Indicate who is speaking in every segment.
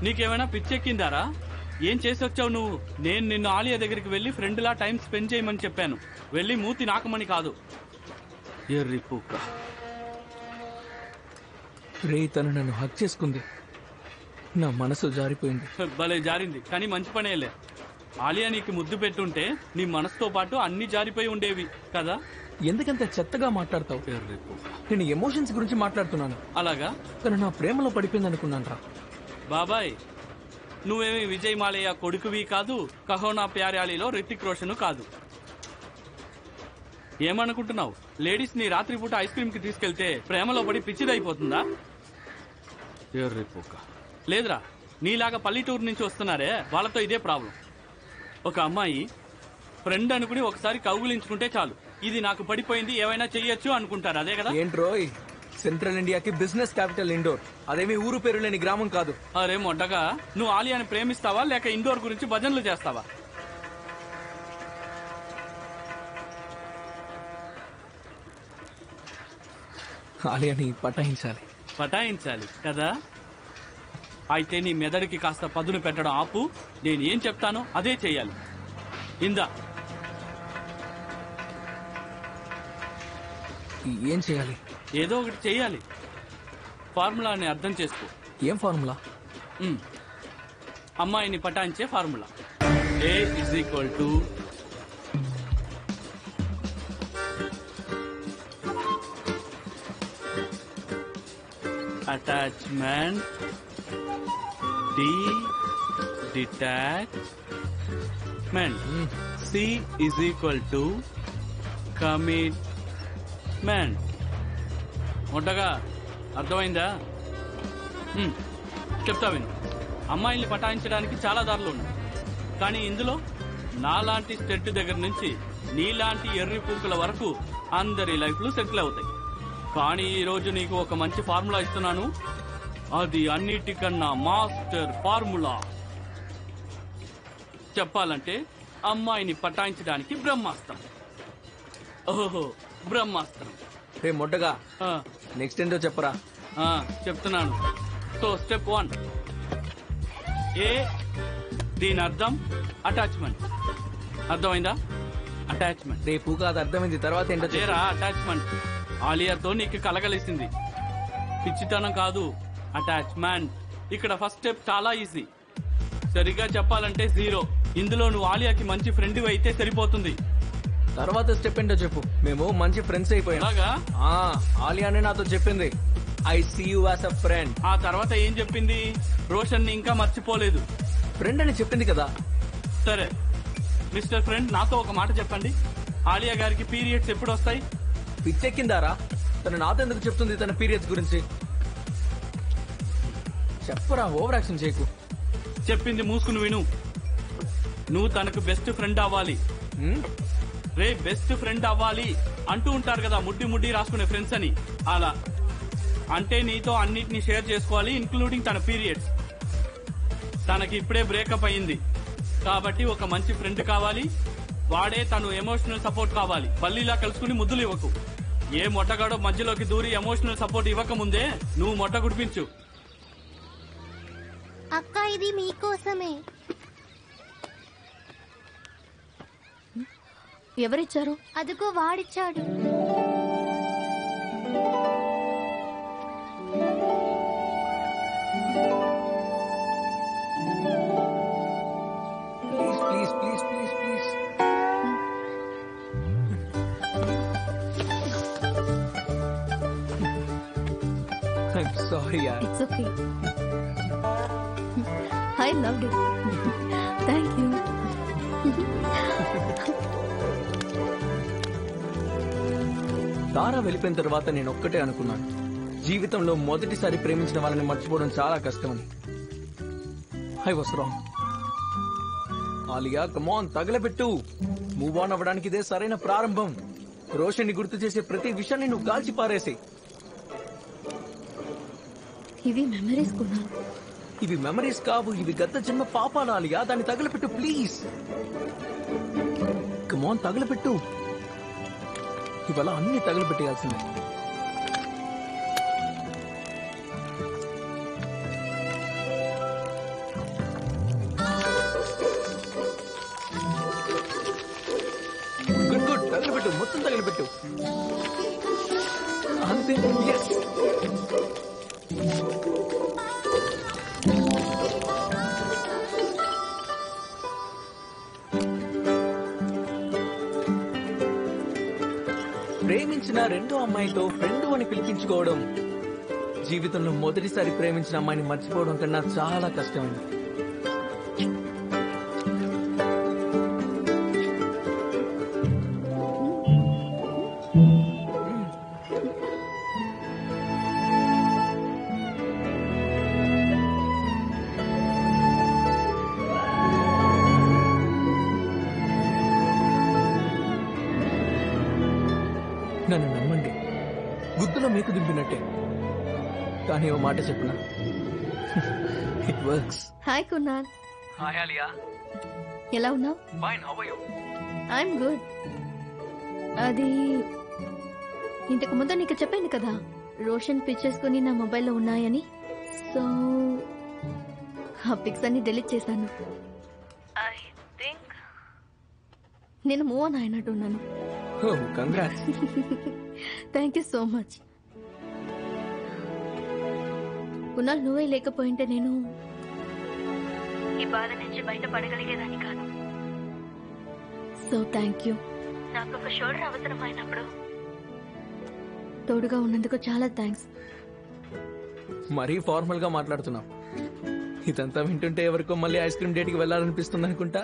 Speaker 1: నీకేమైనా పిచ్చెక్కిందారా? ఏం చేసొచ్చావు నువ్వు? నేను నిన్ను ఆలియా దగ్గరికి వెళ్లి ఫ్రెండ్ లా టైం స్పెండ్ చేయమని చెప్పాను. వెళ్లి మూతి నాకమని కాదు. ఎర్రి పూక.
Speaker 2: రే, తను నన్ను హక్ చేసుకుంది. నా మనసు జారిపోయింది.
Speaker 1: భలే జారింది, కానీ మంచి పనేలే. ఆలియా నీకు ముద్దు పెట్టుంటే నీ మనసుతో పాటు అన్ని జారిపోయి ఉండేవి కదా.
Speaker 2: ఎందుకంత చెత్తగా మాట్లాడతావు? నేను ఎమోషన్స్ గురించి మాట్లాడుతున్నాను.
Speaker 1: అలాగా?
Speaker 2: తను నా ప్రేమలో పడిపోయింది అనుకున్నాను రా.
Speaker 1: బాబాయ్, నువ్వేమి విజయ్ మాలయ్య కొడుకువి కాదు, కహోనా ప్యార్యాలీలో రితిక్ రోషన్ కాదు. ఏమనుకుంటున్నావు? లేడీస్ ని రాత్రిపూట ఐస్ క్రీమ్ కి తీసుకెళ్తే ప్రేమలో పడి పిచ్చిదైపోతుందా? లేదురా, నీలాగా పల్లెటూరు నుంచి వస్తున్నారే వాళ్ళతో ఇదే ప్రాబ్లం. ఒక అమ్మాయి ఫ్రెండ్ అనుకుని ఒకసారి కౌగులించుకుంటే చాలు, ఇది నాకు పడిపోయింది ఏమైనా చెయ్యొచ్చు అనుకుంటారు. అదే కదా?
Speaker 2: ఏంట్రోయ్, సెంట్రల్ ఇండియాకి బిజినెస్ క్యాపిటల్ ఇండోర్. అదేమి ఊరు పేరు లేని గ్రామం కాదు.
Speaker 1: అరే మొండగా, నువ్వు ఆలియాని ప్రేమిస్తావా లేక ఇండోర్ గురించి భజనలు చేస్తావా?
Speaker 2: ఆలియాని పటాయించాలి.
Speaker 1: పటాయించాలి కదా? అయితే నీ మెదడుకి కాస్త పదును పెట్టడం ఆపు. నేను ఏం చెప్తానో అదే చెయ్యాలి. ఇందా.
Speaker 2: ఏం చేయాలి?
Speaker 1: ఏదో ఒకటి చెయ్యాలి. ఫార్ములాని అర్థం చేసుకో.
Speaker 2: ఏం ఫార్ములా?
Speaker 1: అమ్మాయిని పటాయించే formula. A = attachment, D detachment, C = commitment. మొట్టగా అర్థమైందా? చెప్తా విను. అమ్మాయిల్ని పటాయించడానికి చాలా దారులు ఉన్నాయి, కానీ ఇందులో నాలాంటి స్టెట్ దగ్గర నుంచి నీలాంటి ఎర్రి పూకుల వరకు అందరి లైఫ్లు సెటిల్ అవుతాయి. కానీ ఈ రోజు నీకు ఒక మంచి ఫార్ములా ఇస్తున్నాను. అది అన్నిటికన్నా మాస్టర్ ఫార్ములా. చెప్పాలంటే అమ్మాయిని పటాయించడానికి బ్రహ్మాస్త్రం. ఓహో, బ్రహ్మాస్త్రం.
Speaker 2: రే మొట్టగా, నెక్స్ట్ ఏంటో చెప్పరా?
Speaker 1: చెప్తున్నాను. సో స్టెప్ 1, ఏ, దీని అర్థం అటాచ్మెంట్. అర్థమైందా? అటాచ్మెంట్.
Speaker 2: రేపు కాదు, అర్థమైంది. తర్వాత ఏంటో
Speaker 1: చేరా. అటాచ్మెంట్ ఆలియాతో నీకు కలగలిసింది. పిచ్చితనం కాదు, అటాచ్మెంట్. ఇక్కడ ఫస్ట్ స్టెప్ చాలా ఈజీ. సరిగా చెప్పాలంటే 0. ఇందులో నువ్వు ఆలియాకి మంచి ఫ్రెండ్ అయితే సరిపోతుంది.
Speaker 2: తర్వాత స్టెప్ ఏంటో చెప్పు. మేము మంచి ఫ్రెండ్స్ అయిపోయాం. ఆలియానే నాతో చెప్పింది, I see you as a friend.
Speaker 1: ఆ తర్వాత ఏం చెప్పింది? రోషన్ ని ఇంకా మర్చిపోలేదు.
Speaker 2: ఫ్రెండ్ అని చెప్పింది కదా.
Speaker 1: సరే మిస్టర్ ఫ్రెండ్, నాతో ఒక మాట చెప్పండి. ఆలియా గారికి పీరియడ్స్ ఎప్పుడు వస్తాయి?
Speaker 2: పిచ్చెక్కిందారా? తను నాతో ఎందుకు చెప్తుంది తన పీరియడ్స్ గురించి? చెప్పరా, ఓవర్ యాక్షన్ చేయకు.
Speaker 1: చెప్పింది మూసుకుని విను. నువ్వు తనకు బెస్ట్ ఫ్రెండ్ అవ్వాలి. రే, బెస్ట్ ఫ్రెండ్ అవ్వాలి అంటూ ఉంటారు కదా ముడ్డి ముడ్డి రాసుకునే ఫ్రెండ్స్ అని. అలా అంటే నీతో అన్నిటినీ షేర్ చేసుకోవాలి, ఇంక్లూడింగ్ తన పీరియడ్స్. తనకి ఇప్పుడే బ్రేకప్ అయింది కాబట్టి ఒక మంచి ఫ్రెండ్ కావాలి. వాడే తను ఎమోషనల్ సపోర్ట్ కావాలి. బల్లిలా కలుసుకుని ముద్దులు ఇవ్వకు. ఏ మొట్టగాడో మధ్యలోకి దూరి ఎమోషనల్ సపోర్ట్ ఇవ్వక ముందే నువ్వు మొట్ట గుడిపించు.
Speaker 3: అక్క, ఇది మీకోసమే.
Speaker 4: ఎవరిచ్చారు?
Speaker 3: అదిగో వాడిచ్చాడు.
Speaker 2: Please please please please. I'm sorry, yaar.
Speaker 4: It's okay. I loved it. Thank you.
Speaker 2: తారా వెళ్ళిపోయిన తర్వాత నేను ఒక్కటే అనుకున్నాను, జీవితంలో మొదటిసారి ప్రేమించిన వాళ్ళని మర్చిపోవడం చాలా కష్టమని. I was wrong. Alia, come on, తగలబెట్టు. మూవ్ ఆన్ అవ్వడానికి ఇదే సరైన ప్రారంభం. రోషన్ ని గుర్తు చేసే ప్రతి విషయాన్ని నువ్వు కాల్చి పారేసి.
Speaker 4: ఇవి మెమరీస్ కూడా.
Speaker 2: ఇవి మెమరీస్ కావు, ఇవి గత జన్మ పాపాలు. ఆలియా, దాన్ని తగలబెట్టు ప్లీజ్. కమాన్, తగలబెట్టు. ఇవాళ అన్ని తగలబెట్టేయాల్సిందే. మొత్తం తగిలిపెట్టు అంతే. Yes. ప్రేమించిన రెండో అమ్మాయితో ఫ్రెండ్ అని పిలిపించుకోవడం జీవితంలో మొదటిసారి ప్రేమించిన అమ్మాయిని మర్చిపోవడం కన్నా చాలా కష్టమైంది. నన్ను నమ్మండి, గుద్దులో మీకు దింపినట్టే. కానీ ఓ మాట చెప్పనా, it works.
Speaker 4: Hi Kunal,
Speaker 2: hi Alia.
Speaker 4: ఎలా ఉన్నావు?
Speaker 2: Fine, how are you?
Speaker 4: I'm good. అది ఇంతకు ముందు నీకు చెప్పాను కదా, రోషన్ పిక్చర్స్ కొని నా మొబైల్లో ఉన్నాయని. సో ఆ పిక్స్ అన్ని డిలీట్ చేశాను. ఐ థింక్ నేను మూవ్ ఆన్ అయినట్టున్నాను.
Speaker 2: Oh congrats.
Speaker 4: Thank you so much. Kunal, నువ్వే లేకపోయింటే నేను ఈ బాధ నుంచి బయటపడగలిగేదాన్ని కాదు. So thank you. నాకు ఒక షోల్డర్ అవసరమైనప్పుడు తోడుగా ఉన్నందుకు చాలా థ్యాంక్స్.
Speaker 2: మరీ ఫార్మల్ గా మాట్లాడుతున్నావు. ఇదంతా వింటుంటే ఎవరికో మళ్ళీ ఐస్ క్రీమ్ డేట్ కి వెళ్ళాలనిపిస్తుంది అనుకుంటా.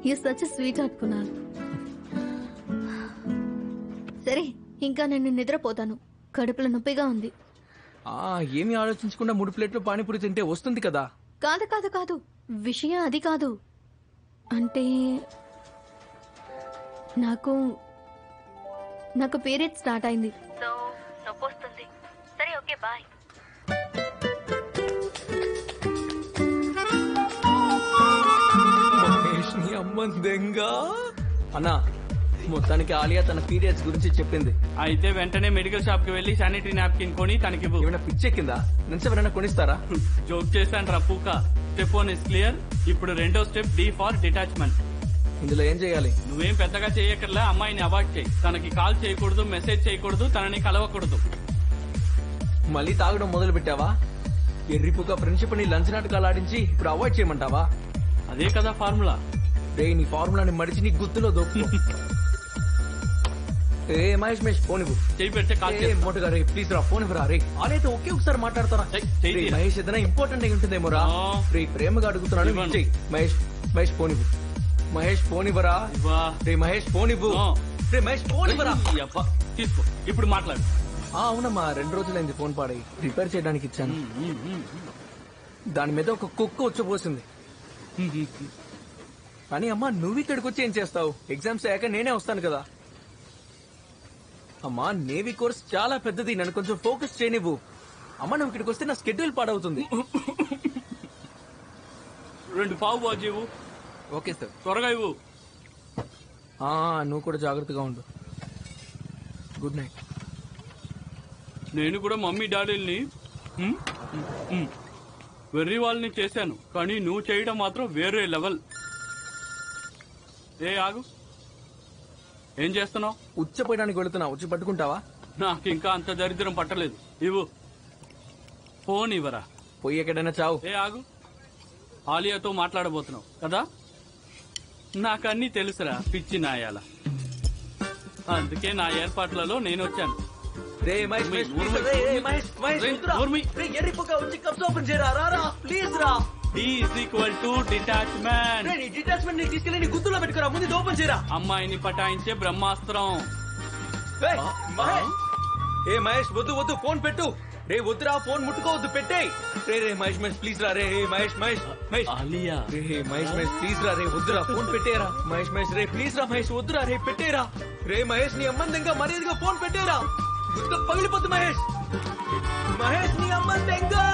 Speaker 4: You such sweetheart Kunal. సరే, ఇంకా నేను నిద్రపోతాను. కడుపులో నొప్పిగా ఉంది.
Speaker 2: ఏమి ఆలోచించకుండా 3 ప్లేట్లు పానీపూరి తింటే వస్తుంది కదా.
Speaker 4: కాదు కాదు కాదు, విషయం అది కాదు. అంటే నాకు పీరియడ్ స్టార్ట్ అయింది. సో నొప్పి వస్తుంది. సరే, ఓకే, బాయ్.
Speaker 2: మహేష్ ని అమ్మందంగా. అన్నా, మొత్తానికి ఆలియా తన పీరియడ్స్ గురించి చెప్పింది.
Speaker 1: అయితే వెంటనే మెడికల్ షాప్ కి వెళ్లి శానిటరీ నాప్కిన్ కొని తనకి
Speaker 2: ఏమైనా పిచ్చెక్కిందా? నుంచి ఎవరైనా కొనిస్తారా?
Speaker 1: జోక్ చేశాను రా పూక. Step 1 is clear. ఇప్పుడు రెండో స్టెప్, డి ఫార్ డిటాచ్మెంట్.
Speaker 2: ఇందులో ఏం చేయాలి?
Speaker 1: నువ్వేం పెద్దగా చేయక్కర్లే. అమ్మాయిని అవాయిడ్ చేయి. తనకి కాల్ చేయకూడదు, మెసేజ్ చేయకూడదు, తనని కలవకూడదు.
Speaker 2: మళ్ళీ తాగడం మొదలు పెట్టావా? ఎర్రిపుక ఫ్రెండ్షిప్ ని లంచ్ నాటకాలు ఆడించి ఇప్పుడు అవాయిడ్ చేయమంటావా?
Speaker 1: అదే కదా ఫార్ములా.
Speaker 2: రే, నీ ఫార్ములాని మడిచి నీ గుత్తులో దొక్కు. ఏ మహేష్ మహేష్ ఫోన్ ఇవ్వు.
Speaker 1: చేయి పెడితే కాల్ చేస్తా.
Speaker 2: మోటుగా రే, ప్లీజ్ రా, ఫోన్ ఇవ్వరా రే. ఆలైతే ఒకే ఒకసారి మాట్లాడతారా?
Speaker 1: చెయ్యి
Speaker 2: రే,
Speaker 1: తీరా.
Speaker 2: మహేష్ ఏదైనా ఇంపార్టెంట్ అయి ఉంటుందేమో రా.
Speaker 1: ఆ.
Speaker 2: రే, ప్రేమగా అడుగుతున్నాను,
Speaker 1: ఇవ్వను.
Speaker 2: చెయ్యి. మహేష్ మహేష్ ఫోన్ ఇవ్వు. మహేష్ ఫోన్ ఇవ్వరా.
Speaker 1: ఇవ్వా.
Speaker 2: రే మహేష్ ఫోన్ ఇవ్వు.
Speaker 1: ఆ.
Speaker 2: రే మహేష్ ఫోన్ ఇవ్వరా.
Speaker 1: ఈ అబ్బా, తీసుకో. ఇప్పుడు మాట్లాడు.
Speaker 2: అవునమ్మా, 2 రోజులైంది ఫోన్ పాడై. రిపేర్ చేయడానికి ఇచ్చాను. దాని మీద ఒక కుక్క వచ్చపోసింది. కానీ అమ్మా, నువ్వు ఇక్కడికి వచ్చి ఏం చేస్తావు? ఎగ్జామ్స్ అయ్యాక నేనే వస్తాను కదా. అమ్మా, నేవీ కోర్స్ చాలా పెద్దది, నన్ను కొంచెం ఫోకస్ చేయనివ్వు. అమ్మా, నువ్వు ఇక్కడికి వస్తే నా స్కెడ్యూల్ పాడవుతుంది.
Speaker 1: 2 పావు బాజీ ఇవ్వు.
Speaker 2: Okay sir.
Speaker 1: త్వరగా ఇవ్వు.
Speaker 2: నువ్వు కూడా జాగ్రత్తగా ఉండు. Good night.
Speaker 1: నేను కూడా మమ్మీ డాడీల్ని వెర్రి వాళ్ళని చేశాను, కానీ నువ్వు చేయడం మాత్రం వేరే లెవెల్. ఏ ఆగు, ఏం చేస్తున్నావు?
Speaker 2: ఉచ్చపోయడానికి వెళుతున్నా, వచ్చి పట్టుకుంటావా?
Speaker 1: నాకు ఇంకా అంత దరిద్రం పట్టలేదు. ఇవ్వు ఫోన్. ఇవ్వరా.
Speaker 2: పోయి ఎక్కడైనా చావు.
Speaker 1: ఏ ఆగు, ఆలియాతో మాట్లాడబోతున్నావు కదా? నాకన్నీ తెలుసురా పిచ్చి నాయాల. అందుకే నా ఏర్పాట్లలో నేను వచ్చాను.
Speaker 2: రే మహేష్ మహేష్,
Speaker 1: ఊర్మి,
Speaker 2: రే, రే, మహేష్ మహేష్,
Speaker 1: రే,
Speaker 2: వద్దురా.
Speaker 1: ఊర్మి.
Speaker 2: రే, ఎర్రిపుక్క వచ్చి కప్స్ ఓపెన్ చేయరా. రారా ప్లీజ్ రా.
Speaker 1: D is equal to detachment.
Speaker 2: రే, నీ డిటాచ్మెంట్ ని తీసుకెళ్ళి నీ గుర్తులో పెట్టుకురా. ముందు ఇది ఓపెన్ చేయరా.
Speaker 1: అమ్మాయిని పటాయించే బ్రహ్మాస్త్రం.
Speaker 2: ఏయ్, మహేష్. ఏ మహేష్, వద్దు వద్దు, ఫోన్ పెట్టు. రే వద్దురా, ఫోన్ ముట్టుకోవద్దు, పెట్టేయ్. రే రే మహేష్ మహేష్ ప్లీజ్ రా. రే మహేష్ మహేష్ మహేష్.
Speaker 1: ఆలియా.
Speaker 2: రే మహేష్ మహేష్ ప్లీజ్ రా. రే వద్దురా, ఫోన్ పెట్టేరా. మహేష్ మహేష్, రే ప్లీజ్ రా మహేష్, వద్దురా, రే పెట్టేరా. రే మహేష్, నీ అమ్మందంగా మర్యాదగా ఫోన్ పెట్టేరా. గుర్తు పగిలిపోద్దు మహేష్. మహేష్, నీ అమ్మందంగా.